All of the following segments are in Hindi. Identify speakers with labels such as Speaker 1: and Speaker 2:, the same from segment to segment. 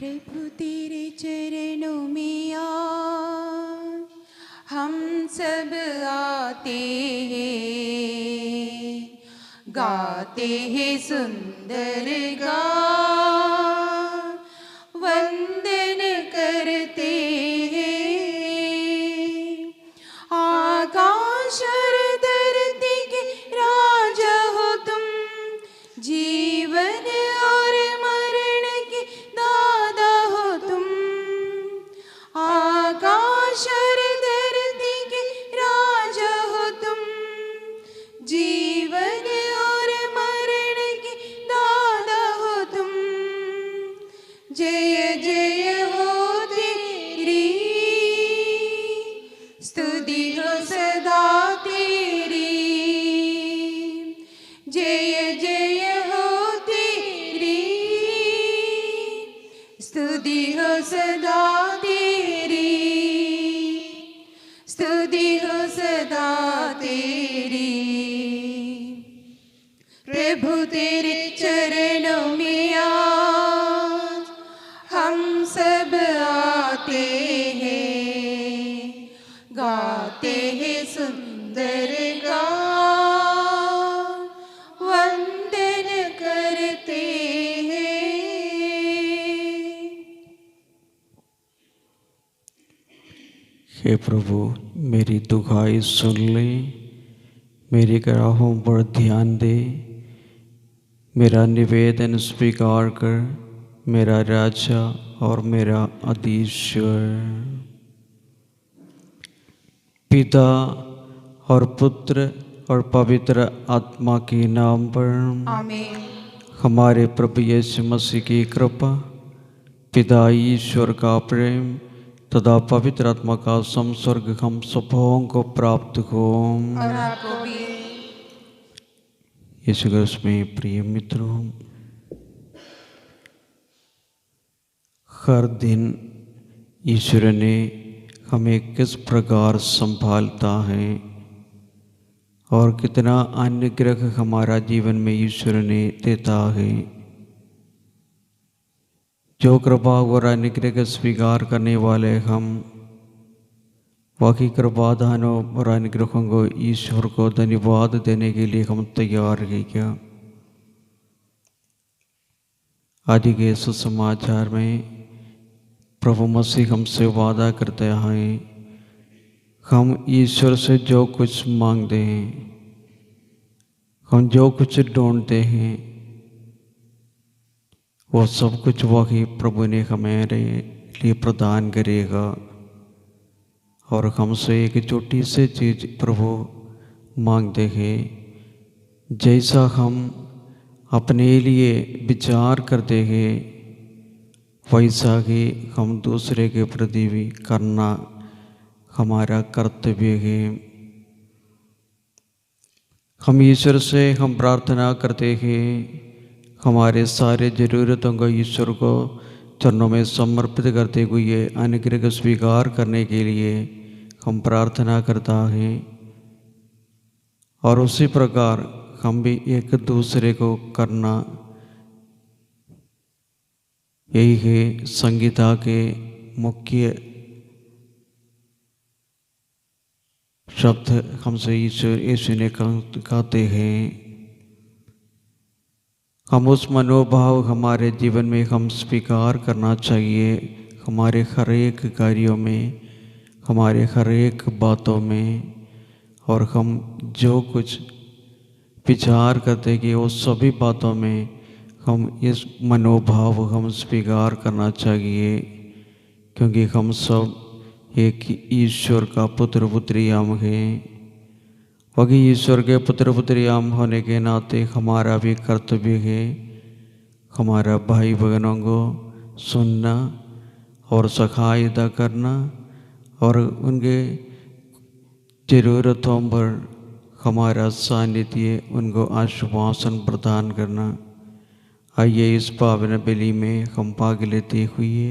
Speaker 1: प्रभु तेरे चरणों में आज हम सब आते हैं, गाते हैं सुंदर गान, वंदन करते हैं। आकाश और धरती के राजा हो तुम, जीवन और मरण के दादा हो तुम। आकाश और धरती के राजा हो तुम, जीवन और मरण के दादा हो तुम। जय जय हो तेरी, स्तुति हो सदा तेरी। जय जय हो तेरी, स्तुति हो सदा तेरी। स्तुति हो सदा तेरी। प्रभु तेरे चरणों में आज हम सब आते हैं, गाते हैं सुंदर गान, वंदन करते हैं।
Speaker 2: हे प्रभु, मेरी दुहाई सुन ले, मेरी कराहों पर ध्यान दे, मेरा निवेदन स्वीकार कर, मेरा राजा और मेरा अधीश्वर। पिता और पुत्र और पवित्र आत्मा के नाम पर
Speaker 1: आमीन।
Speaker 2: हमारे प्रभु यीशु मसीह की कृपा, पिता ईश्वर का प्रेम तथा पवित्र आत्मा का संसर्ग हम सबों को प्राप्त हो।
Speaker 1: और आपको भी।
Speaker 2: यीशु क्रिस्त में प्रिय मित्रों, हर दिन ईश्वर ने हमें किस प्रकार संभालता है और कितना अनुग्रह हमारा जीवन में ईश्वर ने देता है। जो कृपा और अनुग्रह स्वीकार करने वाले हम, बाकी कृपादानों और अनुग्रहों को ईश्वर को धन्यवाद देने के लिए हम तैयार हैं क्या? आज के सुसमाचार में प्रभु मसीह हमसे वादा करते हैं, हम ईश्वर से जो कुछ मांगते हैं, हम जो कुछ ढूंढते हैं, वो सब कुछ वही प्रभु ने हमारे लिए प्रदान करेगा। और हमसे एक छोटी सी चीज़ प्रभु मांगते हैं, जैसा हम अपने लिए विचार करते हैं वैसा ही हम दूसरे के प्रति भी करना हमारा कर्तव्य है। हम ईश्वर से हम प्रार्थना करते हैं, हमारे सारे ज़रूरतों को ईश्वर को चरणों में समर्पित करते हुए अनुग्रह स्वीकार करने के लिए हम प्रार्थना करता है। और उसी प्रकार हम भी एक दूसरे को करना, यही है संगीता के मुख्य शब्द हमसे यीशु ने कहते हैं। हम उस मनोभाव हमारे जीवन में हम स्वीकार करना चाहिए, हमारे हर एक कार्यों में, हमारे हर एक बातों में। और हम जो कुछ विचार करते कि वो सभी बातों में हम इस मनोभाव हम स्वीकार करना चाहिए, क्योंकि हम सब एक ईश्वर का पुत्र पुत्री हम हैं। वही ईश्वर के पुत्र पुत्री हम होने के नाते हमारा भी कर्तव्य है हमारा भाई बहनों को सुनना और सहायता करना और उनके ज़रूरतों पर हमारा सानिध्य, उनको आश्वासन प्रदान करना। आइए इस पावन बलि में हम भाग लेते हुए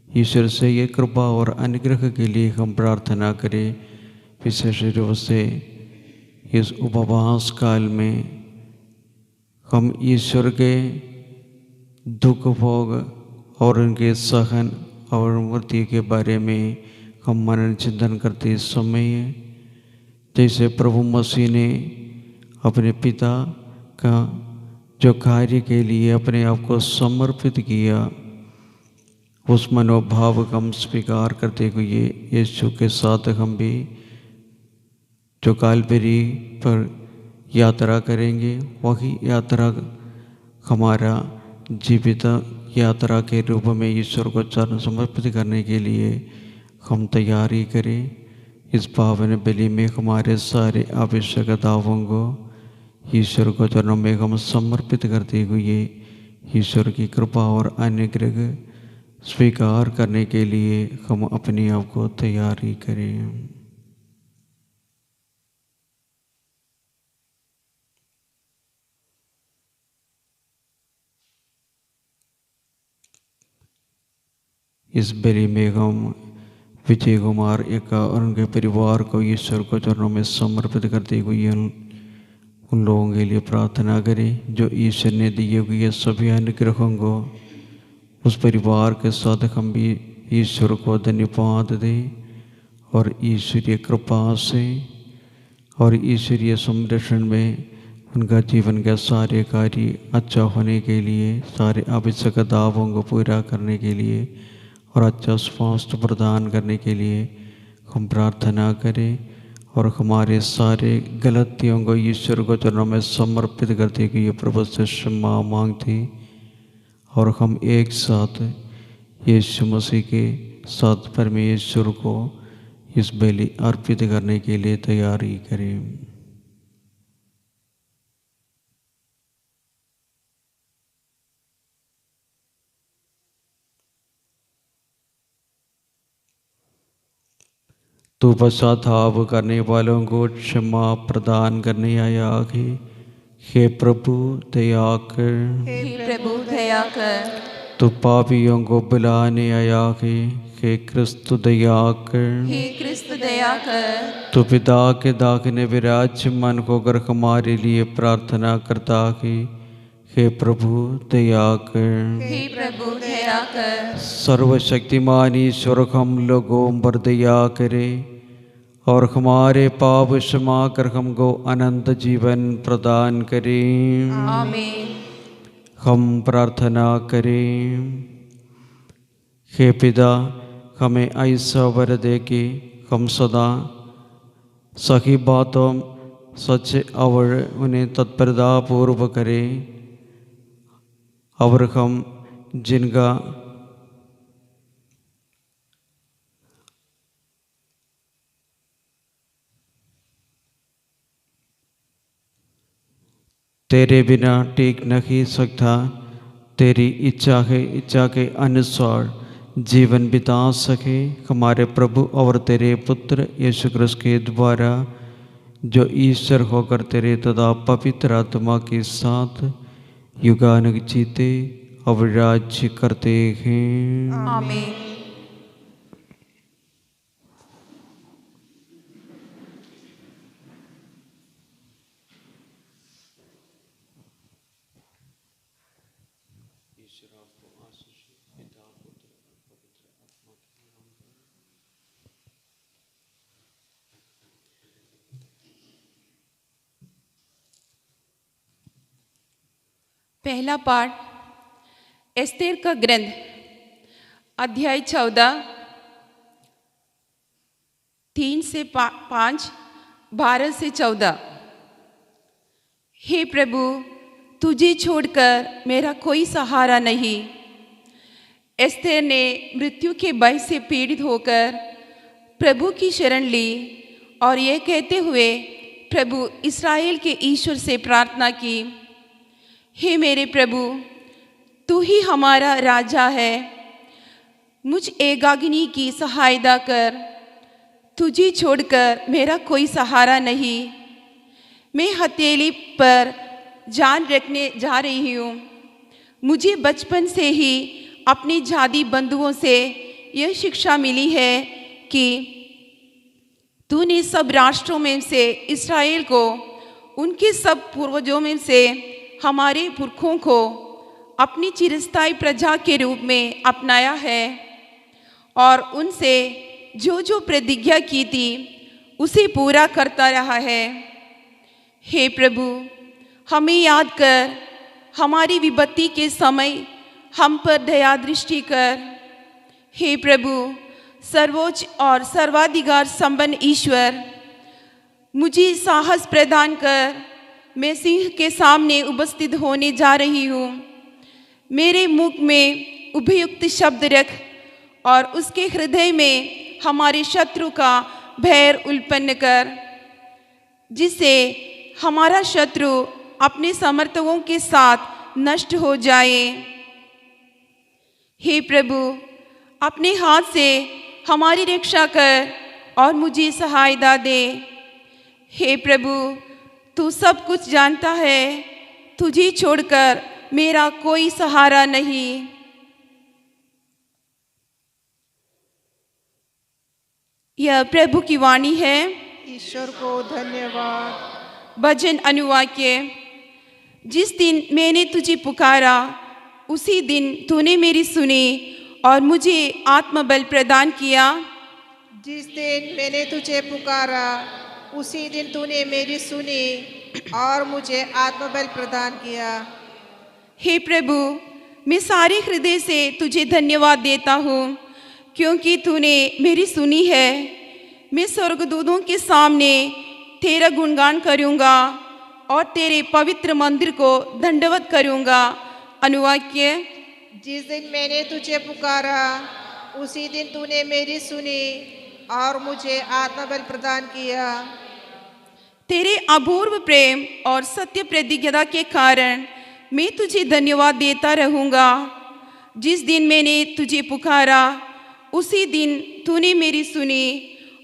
Speaker 2: ईश्वर से ये कृपा और अनुग्रह के लिए हम प्रार्थना करें। विशेष रूप से इस उपवास काल में हम ईश्वर के दुख भोग और उनके सहन और मृत्यु के बारे में हम मनन चिंतन करते इस समय जैसे प्रभु मसीह ने अपने पिता का जो कार्य के लिए अपने आप को समर्पित किया, उस मनोभाव का हम स्वीकार करते हुए यीशु के साथ हम भी जो कालवरी पर यात्रा करेंगे, वही यात्रा हमारा जीवित यात्रा के रूप में ईश्वर को चरण समर्पित करने के लिए हम तैयारी करें। इस पावन बलि में हमारे सारे आवश्यकताओं को ईश्वर को चरणों में हम समर्पित करते हुए ईश्वर की कृपा और अनुग्रह स्वीकार करने के लिए हम अपने आप को तैयारी करें। इस बलि में हम विजय कुमार एका और उनके परिवार को ईश्वर को चरणों में समर्पित करते हुए उन लोगों के लिए प्रार्थना करें जो ईश्वर ने दिए हुए सभी अनुग्रहों को उस परिवार के साथ हम भी ईश्वर को धन्यवाद दें और ईश्वरीय कृपा से और ईश्वरीय संरक्षण में उनका जीवन के सारे कार्य अच्छा होने के लिए, सारे आवश्यकताओं को पूरा करने के लिए और अच्छा स्वास्थ्य प्रदान करने के लिए हम प्रार्थना करें और हमारे सारे गलतियों को ईश्वर को चरणों में समर्पित करते हुए प्रभु से क्षमा मांगते और हम एक साथ यीशु मसीह के साथ परमेश्वर को इस बलि अर्पित करने के लिए तैयारी करें। तू पश्चाताप करने वालों को क्षमा प्रदान करने आया है। हे प्रभु दया कर।
Speaker 1: हे प्रभु दया कर।
Speaker 2: तू पापियों को बुलाने आया है। हे क्रिस्त दया कर।
Speaker 1: हे क्रिस्त दया कर।
Speaker 2: तू पिता के दाहिने विराजमान होकर हमारे लिए प्रार्थना करता है। हे प्रभु दया कर।
Speaker 1: हे प्रभु दया कर।
Speaker 2: सर्वशक्तिमान ईश्वर हम लोगों पर दया करे और हमारे पाप क्षमा कर हमको अनंत जीवन प्रदान करें।
Speaker 1: आमीन।
Speaker 2: हम प्रार्थना करें। हे पिता, हमें ऐसा वर दे कि हम सदा सही बातों सच और उन्हें तत्परता पूर्व करें और हम जिनका तेरे बिना टिक नहीं सकता, तेरी इच्छा के अनुसार जीवन बिता सके। हमारे प्रभु और तेरे पुत्र यीशु क्रिस्त के द्वारा जो ईश्वर होकर तेरे तथा पवित्र आत्मा के साथ युगानुग जीते और राज्य करते हैं।
Speaker 1: आमीन। पहला पाठ एस्तेर का ग्रंथ अध्याय 14 3 से 5 12 से 14। हे प्रभु, तुझे छोड़कर मेरा कोई सहारा नहीं। एस्तेर ने मृत्यु के भय से पीड़ित होकर प्रभु की शरण ली और ये कहते हुए प्रभु इस्राएल के ईश्वर से प्रार्थना की, हे मेरे प्रभु, तू ही हमारा राजा है। मुझ एकाकिनी की सहायता कर। तुझे छोड़कर मेरा कोई सहारा नहीं। मैं हथेली पर जान रखने जा रही हूँ। मुझे बचपन से ही अपने जाति बंधुओं से यह शिक्षा मिली है कि तूने सब राष्ट्रों में से इस्राएल को, उनके सब पूर्वजों में से हमारे पुरखों को अपनी चिरस्थायी प्रजा के रूप में अपनाया है और उनसे जो जो प्रतिज्ञा की थी उसे पूरा करता रहा है। हे प्रभु, हमें याद कर, हमारी विपत्ति के समय हम पर दया दृष्टि कर। हे प्रभु, सर्वोच्च और सर्वाधिकार संपन्न ईश्वर, मुझे साहस प्रदान कर। मैं सिंह के सामने उपस्थित होने जा रही हूँ। मेरे मुख में उपयुक्त शब्द रख और उसके हृदय में हमारे शत्रु का भय उत्पन्न कर, जिससे हमारा शत्रु अपने समर्थकों के साथ नष्ट हो जाए। हे प्रभु, अपने हाथ से हमारी रक्षा कर और मुझे सहायता दे। हे प्रभु, तू सब कुछ जानता है, तुझे छोड़कर मेरा कोई सहारा नहीं। यह प्रभु की वाणी है।
Speaker 3: ईश्वर को धन्यवाद।
Speaker 1: भजन अनुवाक्य। जिस दिन मैंने तुझे पुकारा उसी दिन तूने मेरी सुनी और मुझे आत्मबल प्रदान किया।
Speaker 3: जिस दिन मैंने तुझे पुकारा उसी दिन तूने मेरी सुनी और मुझे आत्मबल प्रदान किया।
Speaker 1: हे प्रभु, मैं सारे हृदय से तुझे धन्यवाद देता हूँ क्योंकि तूने मेरी सुनी है। मैं स्वर्गदूतों के सामने तेरा गुणगान करूँगा और तेरे पवित्र मंदिर को दंडवत करूँगा। अनुवाक्य।
Speaker 3: जिस दिन मैंने तुझे पुकारा उसी दिन तूने मेरी सुनी और मुझे आत्मबल प्रदान किया।
Speaker 1: तेरे अपूर्व प्रेम और सत्य प्रतिज्ञा के कारण मैं तुझे धन्यवाद देता रहूँगा। जिस दिन मैंने तुझे पुकारा उसी दिन तूने मेरी सुनी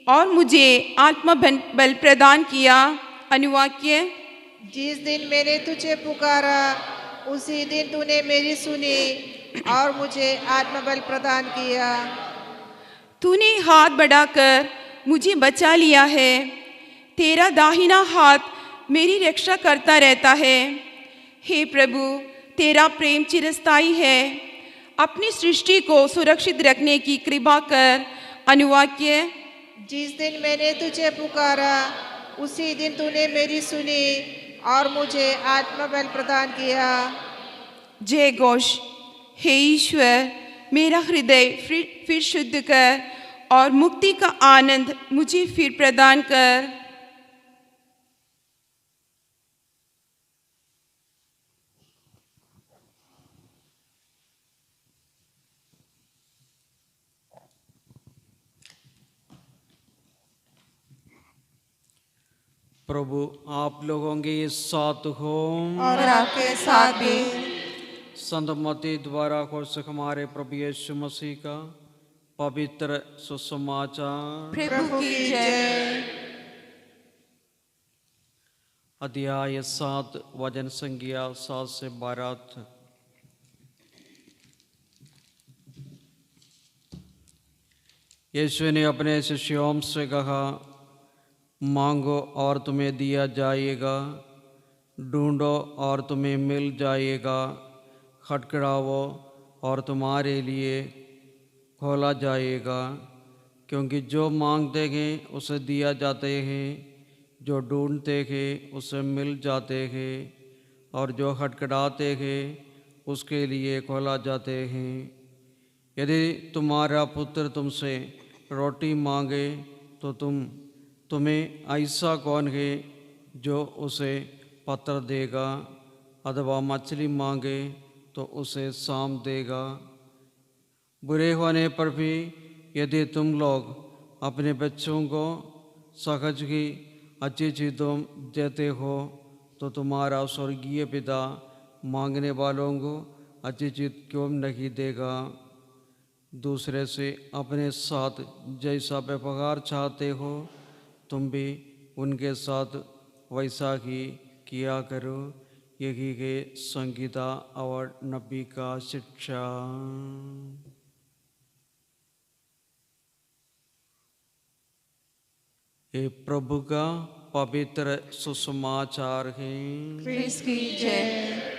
Speaker 1: और मुझे आत्मबल प्रदान किया। अनुवाक्य।
Speaker 3: जिस दिन मैंने तुझे पुकारा उसी दिन तूने मेरी सुनी और मुझे आत्मबल प्रदान किया।
Speaker 1: तूने हाथ बढ़ाकर मुझे बचा लिया है। तेरा दाहिना हाथ मेरी रक्षा करता रहता है। हे प्रभु, तेरा प्रेम चिरस्थायी है। अपनी सृष्टि को सुरक्षित रखने की कृपा कर। अनुवाक्य।
Speaker 3: जिस दिन मैंने तुझे पुकारा उसी दिन तूने मेरी सुनी और मुझे आत्मबल प्रदान किया।
Speaker 1: जय घोष। हे ईश्वर, मेरा हृदय फिर शुद्ध कर और मुक्ति का आनंद मुझे फिर प्रदान कर।
Speaker 2: प्रभु आप लोगों के साथ हो
Speaker 3: और आपके साथ भी।
Speaker 2: संत मत्ती द्वारा घोषित हमारे प्रभु यीशु मसीह का पवित्र सुसमाचार।
Speaker 1: प्रभु की जय।
Speaker 2: अध्याय 7 वचन संख्या 7 से 12 तक। यीशु ने अपने शिष्यों से कहा, मांगो और तुम्हें दिया जाएगा, ढूंढो और तुम्हें मिल जाएगा, खटखटाओ और तुम्हारे लिए खोला जाएगा। क्योंकि जो मांगते हैं उसे दिया जाते हैं, जो ढूंढते हैं उसे मिल जाते हैं, और जो खटखटाते हैं उसके लिए खोला जाते हैं। यदि तुम्हारा पुत्र तुमसे रोटी मांगे तो तुम्हें ऐसा कौन है जो उसे पत्थर देगा, अथवा मछली मांगे तो उसे सांप देगा। बुरे होने पर भी यदि तुम लोग अपने बच्चों को सहज की अच्छी चीज़ों देते हो तो तुम्हारा स्वर्गीय पिता मांगने वालों को अच्छी चीज़ क्यों नहीं देगा। दूसरे से अपने साथ जैसा व्यवहार चाहते हो तुम भी उनके साथ वैसा ही किया करो। यही है संगीता और नबी का शिक्षा। ये प्रभु का पवित्र सुसमाचार है।
Speaker 1: क्रिस्त की जय।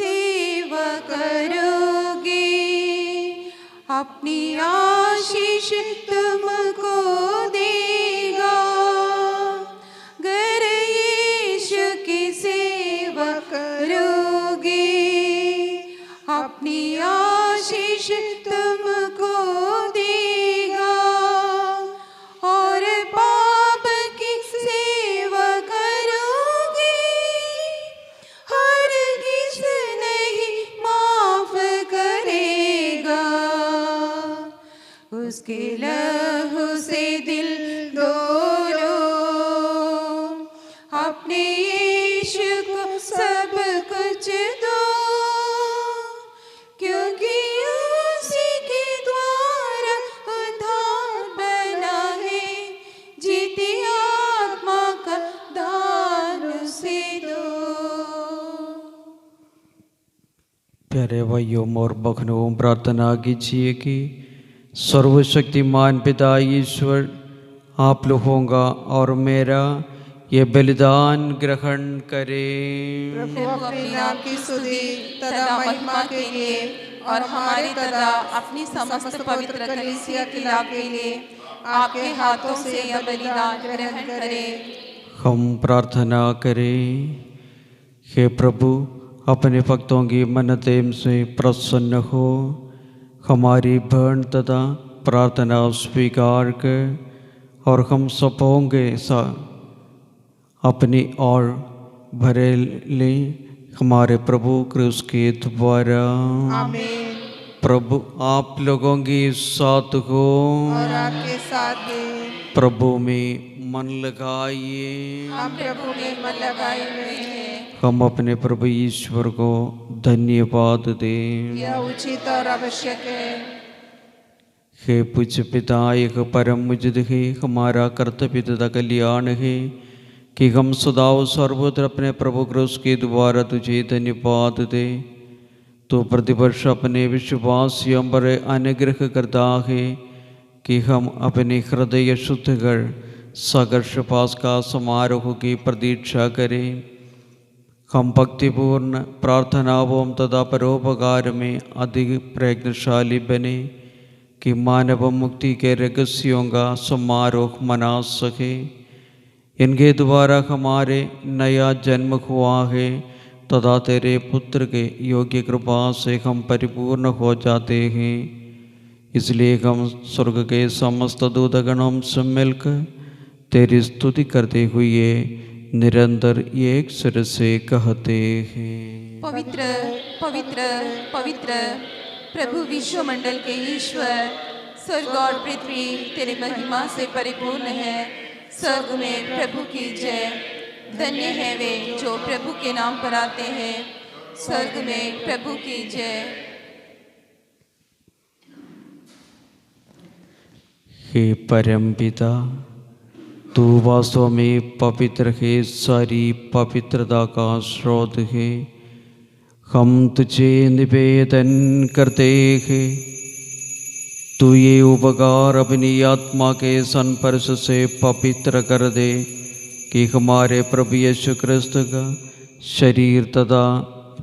Speaker 1: सेवा करोगे, अपनी आशीष तुमको देगा। अगर यीशु की सेवा करोगे, अपनी आशीष तुमको देगा। और पाप की सेवा करोगे, हरगिज़ नहीं माफ करेगा। उसके लहू से दिल धो लो, अपने यीशु को सब कुछ दो, क्योंकि उसी के द्वारा उद्धार बना है। जीती आत्मा का दान उसे दो।
Speaker 2: प्यारे भाइयों और बहनों, प्रार्थना कीजिए कि सर्वशक्तिमान पिता ईश्वर आप लोगों का और मेरा ये बलिदान ग्रहण करें।
Speaker 3: प्रभु अपने नाम की स्तुति तथा महिमा के लिए और हमारे तथा अपनी समस्त पवित्र कलीसिया के लाभ के लिए आपके हाथों से यह बलिदान ग्रहण करें।
Speaker 2: हम प्रार्थना करें। हे प्रभु, अपने भक्तों की मन्नतें से प्रसन्न हो, हमारी बहन तथा प्रार्थना स्वीकार कर और हम सबों के साथ अपनी ओर भरे ले हमारे प्रभु क्रूस के द्वारा।
Speaker 3: आमीन।
Speaker 2: प्रभु आप लोगों की साथ हो
Speaker 3: और आपके साथ भी।
Speaker 2: प्रभु में मन लगाइए।
Speaker 3: हम प्रभु में मन लगाए हुए हैं।
Speaker 2: हम अपने प्रभु ईश्वर को धन्यवाद दें।
Speaker 3: यह उचित और आवश्यक है।
Speaker 2: हे पूज्य पिता, एक परम मुजद है, हमारा कर्तव्य तथा कल्याण है कि हम सदा सर्वत्र अपने प्रभु क्रूस के द्वारा तुझे धन्यवाद दे। तो प्रतिवर्ष अपने विश्वासियों पर अनुग्रह करता है कि हम अपने हृदय शुद्ध कर सघर्ष पास का समारोह की प्रतीक्षा करें। हम भक्तिपूर्ण प्रार्थनाओं तथा परोपकार में अधिक प्रयत्नशाली बने कि मानव मुक्ति के रहस्यों का समारोह मना सके। इनके द्वारा हमारे नया जन्म हुआ है तथा तेरे पुत्र के योग्य कृपा से हम परिपूर्ण हो जाते हैं। इसलिए हम स्वर्ग के समस्त दूतगणों से मिलकर तेरी स्तुति करते हुए निरंतर एक स्वर से कहते हैं,
Speaker 1: पवित्र पवित्र पवित्र प्रभु विश्वमंडल के ईश्वर, स्वर्ग और पृथ्वी तेरे महिमा से परिपूर्ण है। स्वर्ग में प्रभु की जय। धन्य है वे जो प्रभु के नाम पर आते हैं। स्वर्ग में प्रभु की जय।
Speaker 2: हे परम पिता, तू वास्तव में पवित्र है, सारी पवित्रता का स्रोत है। हम तुझे निवेदन करते हैं, तू ये उपकार अपनी आत्मा के संस्पर्श से पवित्र कर दे कि हमारे प्रभु यीशु क्रिस्त का शरीर तथा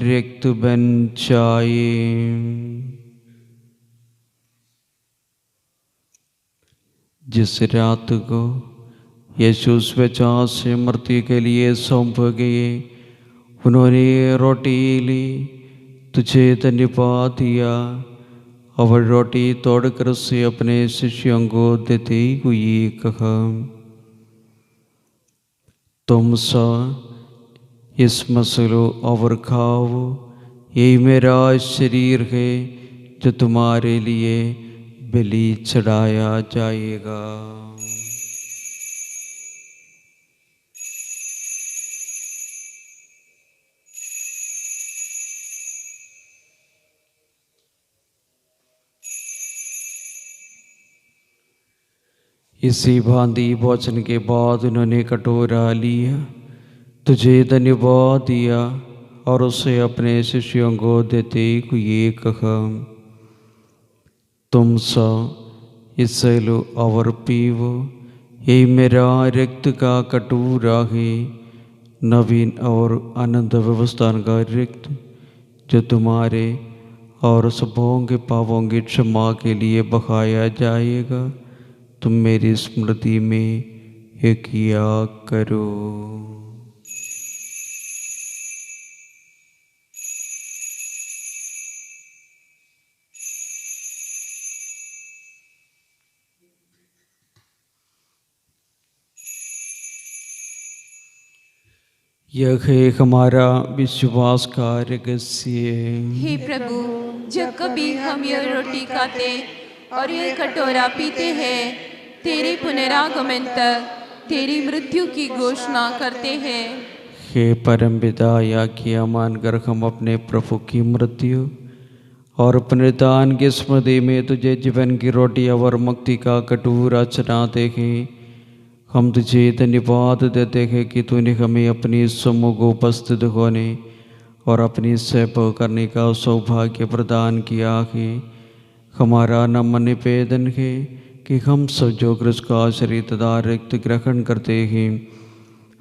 Speaker 2: रक्त बन जाए। जिस रात को यीशु स्वेच्छा से मृत्यु के लिए सौंप गए, उन्होंने रोटी ली, तुझे धन्यवाद दिया और रोटी तोड़कर से अपने शिष्यों को देते हुए कहा, तुम सब इस मसलो और खाओ, यही मेरा शरीर है जो तुम्हारे लिए बलि चढ़ाया जाएगा। इसी भांति भोजन के बाद उन्होंने कटोरा लिया, तुझे धन्यवाद दिया और उसे अपने शिष्यों को देते हुए कहा, तुम सब इससे लो और पीवो, यही मेरा रक्त का कटोरा है, नवीन और अनंत व्यवस्था का रक्त जो तुम्हारे और सबों के पापों की क्षमा के लिए बहाया जाएगा, तुम मेरी स्मृति में ये किया करो। यह है हमारा विश्वास का रहस्य।
Speaker 1: हे प्रभु, जब कभी हम यह रोटी खाते और यह कटोरा पीते हैं, तेरे पुनरागमन तक तेरी मृत्यु की घोषणा करते हैं।
Speaker 2: हे परमपिता, आज्ञा मानकर हम अपने प्रभु की मृत्यु और पुनरुत्थान की स्मृति में तुझे जीवन की रोटी और मुक्ति का कटोरा चढ़ाते हैं। हम तुझे धन्यवाद देते हैं कि तूने हमें अपनी सम्मुख उपस्थित होने और अपनी सेवा करने का सौभाग्य प्रदान किया है। हमारा नम्र निवेदन है कि हम सब जो क्रिस्त का शरीर तथा रक्त ग्रहण करते हैं,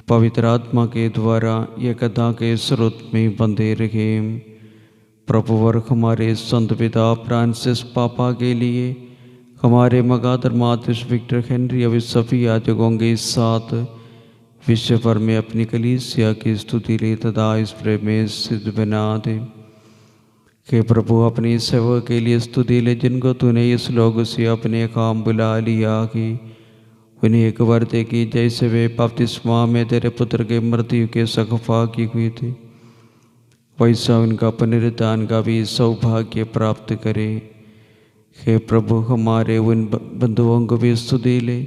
Speaker 2: पवित्र आत्मा के द्वारा एकता के स्रोत में बंधे रहें। प्रभु और हमारे संत पिता फ्रांसिस पापा के लिए, हमारे मगादर मार्टिन विक्टर हेनरी अभी सभी याजकों के साथ विश्व भर में अपनी कलीसिया की स्तुति ले तथा इस प्रेम में सिद्ध बना दे। कि प्रभु अपनी सेवा के लिए स्तुति ले, जिनको तूने इस लोग से अपने काम बुला लिया कि उन्हें एक वर्ते की जैसे वे बपतिस्मा में तेरे पुत्र के मृत्यु के सगफा की हुई थी, वैसा उनका पुनरुत्थान का भी सौभाग्य प्राप्त करे। हे प्रभु, हमारे उन बंधुओं को भी स्तुति ले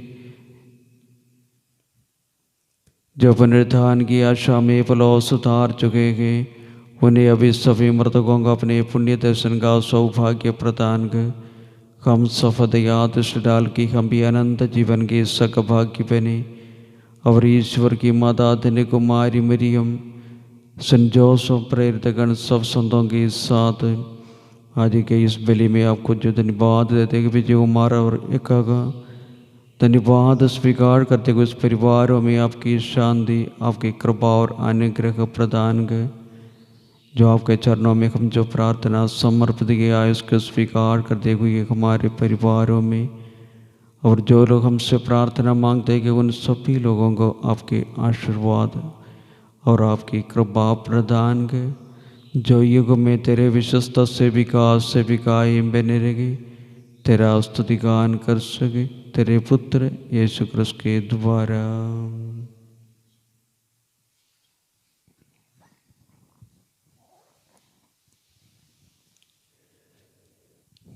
Speaker 2: जो पुनरुत्थान की आशा में पलोस उतार चुके हैं। उन्हें अभी सभी मृतकों को अपने पुण्य दर्शन का सौभाग्य प्रदान कर हम सफद याद डाल की हम भी अनंत जीवन के सकभाग्य बने और ईश्वर की माता धन्य कुमारी मरियम, संत जोसेफ, प्रेरितगण, सब संतों के साथ आज के इस बलि में आपको जो धन्यवाद देते कि विजय हमारा और एकागा धन्यवाद स्वीकार करते हुए उस परिवारों में आपकी शांति, आपकी कृपा और अनुग्रह प्रदान कर। जो आपके चरणों में हम जो प्रार्थना समर्पित किया है उसको स्वीकार करते हुए हमारे परिवारों में, और जो लोग हमसे प्रार्थना मांगते हैं कि उन सभी लोगों को आपके आशीर्वाद और आपकी कृपा प्रदान कर। जो युग में तेरे विश्वस्त से विकास से कायम बने रहे, तेरा स्तुति गान कर सके तेरे पुत्र यीशु क्रिस्त के द्वारा।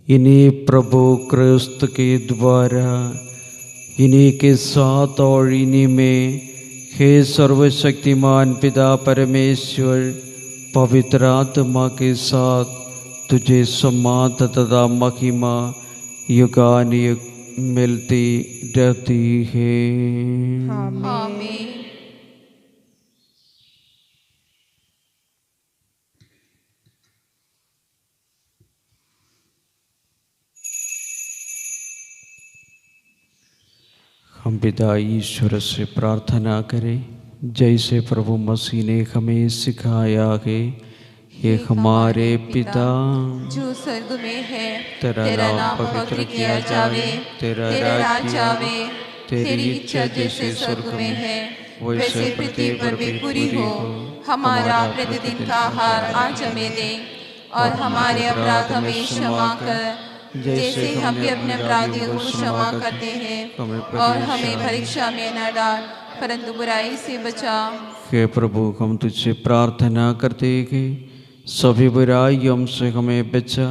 Speaker 2: इन्हीं प्रभु क्रिस्त के द्वारा, इन्हीं के साथ और इन्हीं में, हे सर्वशक्तिमान पिता परमेश्वर, पवित्र आत्मा के साथ तुझे सम्मान तथा महिमा युगानुयुग मिलती रहती है।
Speaker 1: आमीन।
Speaker 2: हम पिता ईश्वर से प्रार्थना करें जैसे प्रभु मसीह ने हमें सिखाया है। ये हमारे पिता
Speaker 1: जो स्वर्ग में है,
Speaker 2: तेरा नाम पवित्र किया जावे, तेरा राज्य आवे, तेरी इच्छा जैसे स्वर्ग में है वैसे पृथ्वी पर भी पूरी हो।
Speaker 1: हमारा प्रतिदिन का आहार आज हमें दे, और हमारे अपराध हमें क्षमा कर जैसे हम भी अपने अपराधियों को क्षमा करते हैं, और हमें परीक्षा में न डाल परंतु बुराई से बचा।
Speaker 2: हे प्रभु, हम तुझसे प्रार्थना करते हैं कि सभी बुराइयों से हमें बचा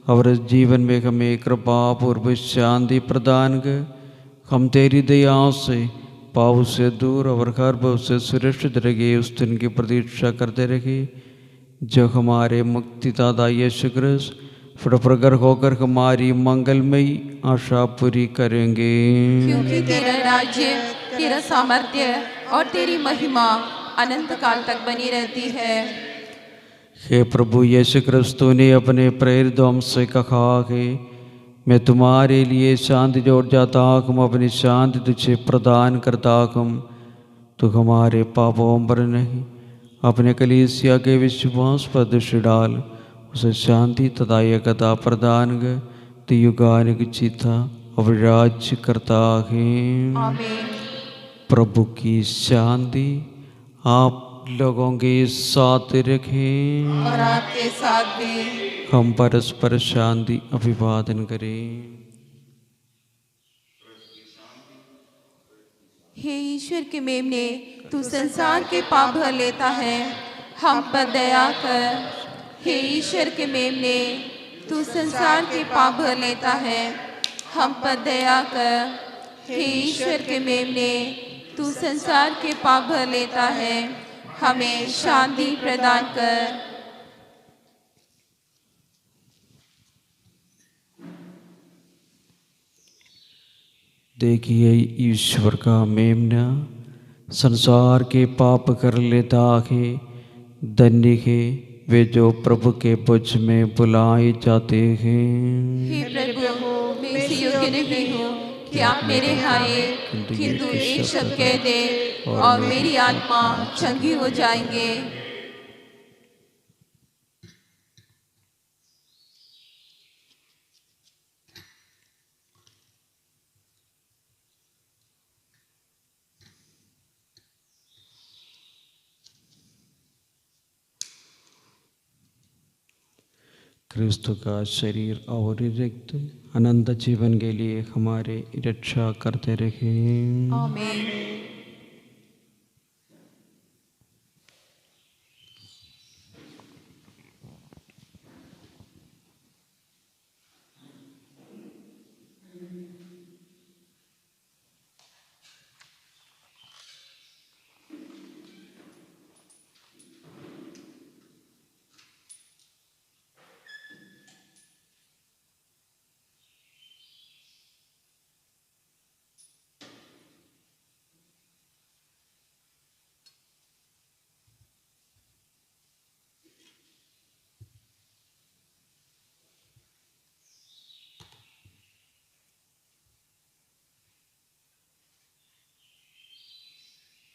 Speaker 2: और जीवन में हमें कृपा पूर्व शांति प्रदान कर। हम तेरी दया से पाप से दूर और गर्भ से सुरक्षित रहे उस दिन की प्रतीक्षा करते रहे जो हमारे मुक्तिदाता यीशु क्रिस्त फिर प्रकट होकर हमारी मंगलमयी आशा पूरी करेंगे।
Speaker 1: क्योंकि तेरा राज्य, तेरा सामर्थ्य और तेरी महिमा अनंत काल तक बनी रहती है।
Speaker 2: हे प्रभु यीशु क्रिस्त ने अपने प्रेरितों से कहा कि मैं तुम्हारे लिए शांति जोड़ जाता हूँ, अपनी शांति तुझे प्रदान करता हूँ। तो हमारे पापों पर नहीं अपने कलीसिया के विश्वास पर दृष्टि डाल, उसे शांति तथा एकता प्रदान कर, तो युगानुग जीता और राज्य करता है।
Speaker 3: आमीन।
Speaker 2: प्रभु की शांति आप लोगों के साथ रखें।
Speaker 3: और आपके साथ भी।
Speaker 2: हम परस्पर शांति अभिवादन करें।
Speaker 1: हे ईश्वर के मेमने, तू संसार के पाप भर लेता है, हम पर दया कर। हे ईश्वर के मेमने, तू संसार के पाप भर लेता है, हम पर दया कर। हे ईश्वर के मेमने, तू संसार के पाप भर लेता है, हमें शांति प्रदान कर।
Speaker 2: देखिए ईश्वर का मेमना संसार के पाप कर लेता है। धन्य है वे जो प्रभु के भुज में बुलाए जाते हैं।
Speaker 1: हे प्रभु, मैं इस योग्य नहीं हूँ कि आप मेरे यहाँ आए, किंतु एक शब्द कह दे और मेरी आत्मा चंगी हो जाएंगे।
Speaker 2: क्रिस्तु का शरीर और रक्त अनंत जीवन के लिए हमारे रक्षा करते रहें।
Speaker 1: आमीन।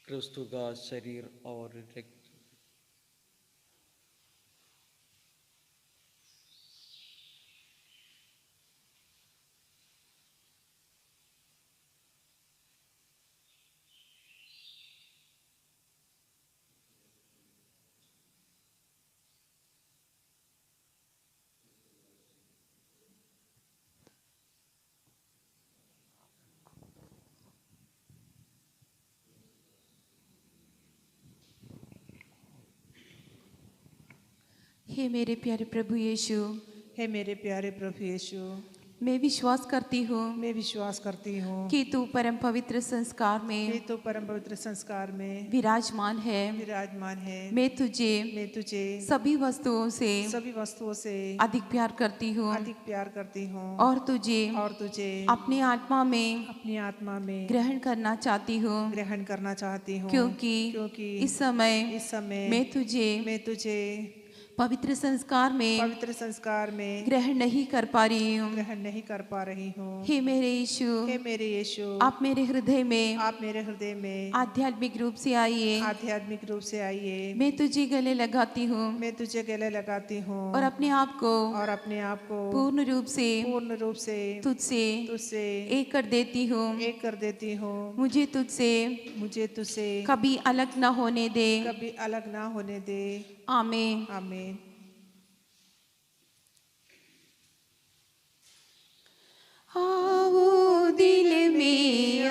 Speaker 2: क्रिस्तु का शरीर और रक्त
Speaker 1: हे मेरे प्यारे प्रभु यीशु,
Speaker 3: हे मेरे प्यारे प्रभु यीशु,
Speaker 1: मैं विश्वास करती हूँ
Speaker 3: मैं विश्वास करती हूँ
Speaker 1: कि तू परम पवित्र संस्कार
Speaker 3: कि
Speaker 1: में
Speaker 3: तो परम पवित्र संस्कार में
Speaker 1: विराजमान है।
Speaker 3: विराजमान है।
Speaker 1: मैं तुझे
Speaker 3: तुझे
Speaker 1: सभी वस्तुओं से
Speaker 3: सभी वस्तुओं से
Speaker 1: अधिक प्यार करती हूँ
Speaker 3: अधिक प्यार करती हूँ
Speaker 1: और तुझे अपनी आत्मा में
Speaker 3: अपनी आत्मा में
Speaker 1: ग्रहण करना चाहती हूँ,
Speaker 3: ग्रहण करना चाहती हूँ,
Speaker 1: क्योंकि इस समय मैं तुझे पवित्र संस्कार में ग्रहण नहीं कर पा रही हूँ। हे मेरे यीशु, आप मेरे हृदय में आध्यात्मिक रूप से आइए। मैं तुझे गले लगाती हूँ और अपने आप को पूर्ण रूप से तुझसे एक कर देती हूँ। मुझे तुझसे कभी अलग न होने दे। आमीन।
Speaker 3: आमीन।
Speaker 1: आओ दिल में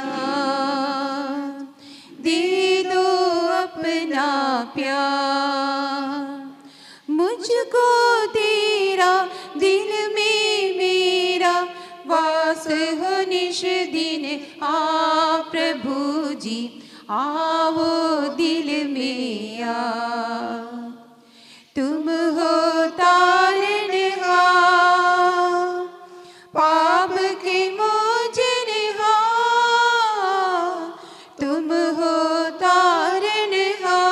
Speaker 1: दे दो अपना प्यार, मुझको तेरा दिल में मेरा वास हो निश दिन। प्रभु जी आओ दिल में तुम हो तारनहार, पाप के मोचनहार। तुम हो तारनहार,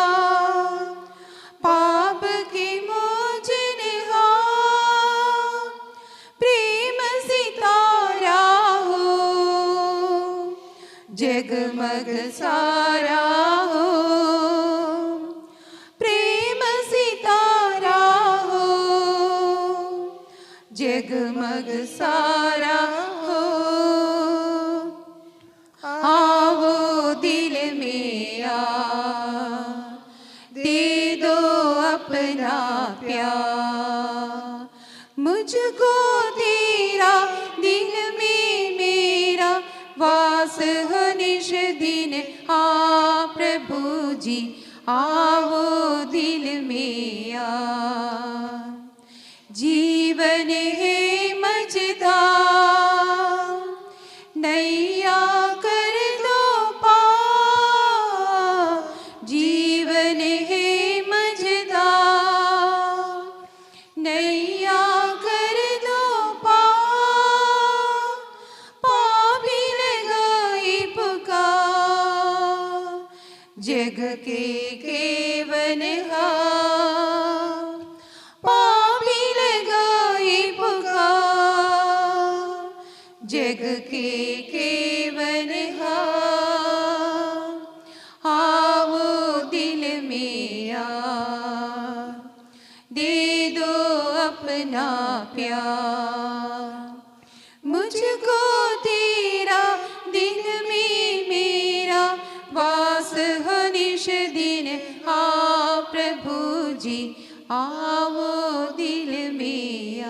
Speaker 1: पाप के मोचनहार। प्रेम सितारा हो जगमग सारा हो, प्रेम
Speaker 3: जगमग सारा हो। आओ दिल मेरा, दे दो अपना प्यार, मुझको तेरा दिल में मेरा वास हो निश दिन। हाँ प्रभु जी आओ दिल में आ। जीवन है मझधार, नैया कर दो पार। जीवन है मझधार, नैया कर दो पार। पापी लगाई पुकार, जग के केवनहार। पापी लगाई पुकार, जग के केवनहार। आओ दिल में आ, दे दो अपना प्यार, मुझको तेरा दिल में मेरा वास हो निश दिन। हाँ प्रभु जी आओ दिल में आ,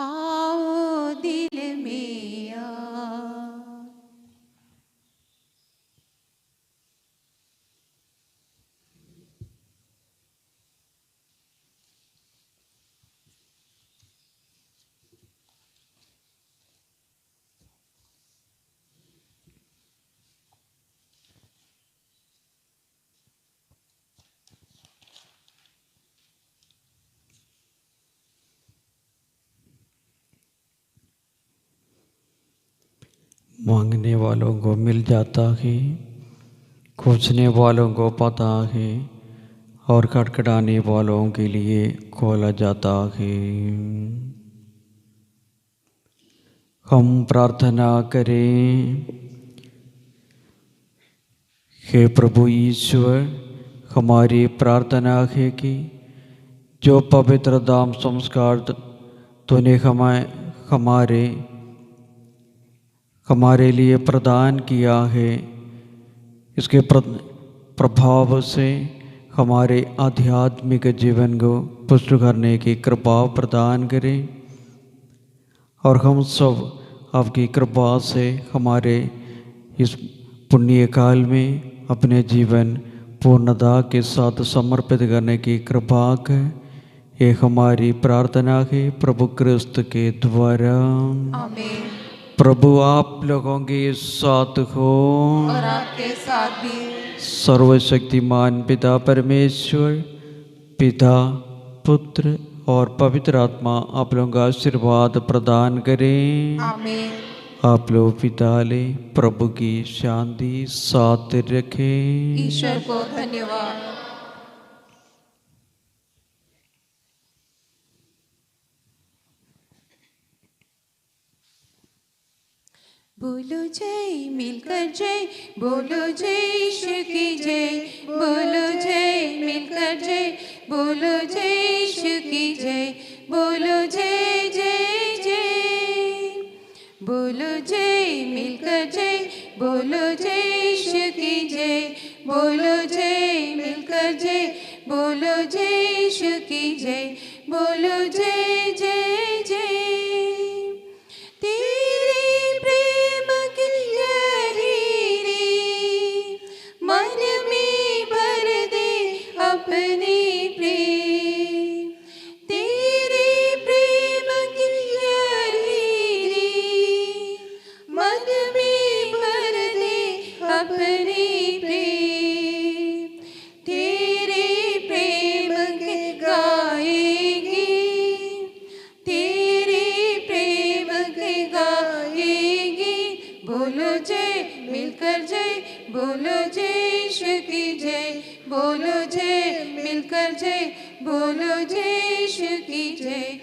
Speaker 3: आओ दिल में आ।
Speaker 2: मांगने वालों को मिल जाता है, खोजने वालों को पाता है, और खटखटाने वालों के लिए खोला जाता है। हम प्रार्थना करें। हे प्रभु ईश्वर, हमारी प्रार्थना है कि जो पवित्र दाम संस्कार तूने हमारे लिए प्रदान किया है, इसके प्रभाव से हमारे आध्यात्मिक जीवन को पुष्ट करने की कृपा प्रदान करें। और हम सब आपकी कृपा से हमारे इस पुण्य काल में अपने जीवन पूर्णता के साथ समर्पित करने की कृपा कर। ये हमारी प्रार्थना है प्रभु क्रिस्त के द्वारा।
Speaker 3: आमीन।
Speaker 2: प्रभु आप लोगों के साथ हो
Speaker 3: और आपके साथ भी।
Speaker 2: सर्वशक्तिमान पिता परमेश्वर, पिता, पुत्र और पवित्र आत्मा आप लोगों का आशीर्वाद प्रदान करें।
Speaker 3: आमीन।
Speaker 2: आप लोग पिता ले प्रभु की शांति साथ रखें।
Speaker 3: ईश्वर को धन्यवाद। बोलो जय, मिलकर जय, बोलो जय यीशु की जय। बोलो जय, मिलकर जय, बोलो जय यीशु की जय। बोलो जय जय जय, बोलो जय, मिलकर जय, बोलो जय यीशु की जय। बोलो जय, मिलकर जय, बोलो जय यीशु की जय। बोलो जय जय जय। तेरे प्रेम की लहरी मन में भर दे अपने प्रेम। तेरे प्रेम की लहरी मन में भर दे अपने प्रेम। तेरे प्रेम के गाएगी, तेरे प्रेम के गाएगी। बोलो जय, मिलकर जय, बोलो जय यीशु की जय। बोलो जय, मिलकर जय, बोलो जय यीशु की जय।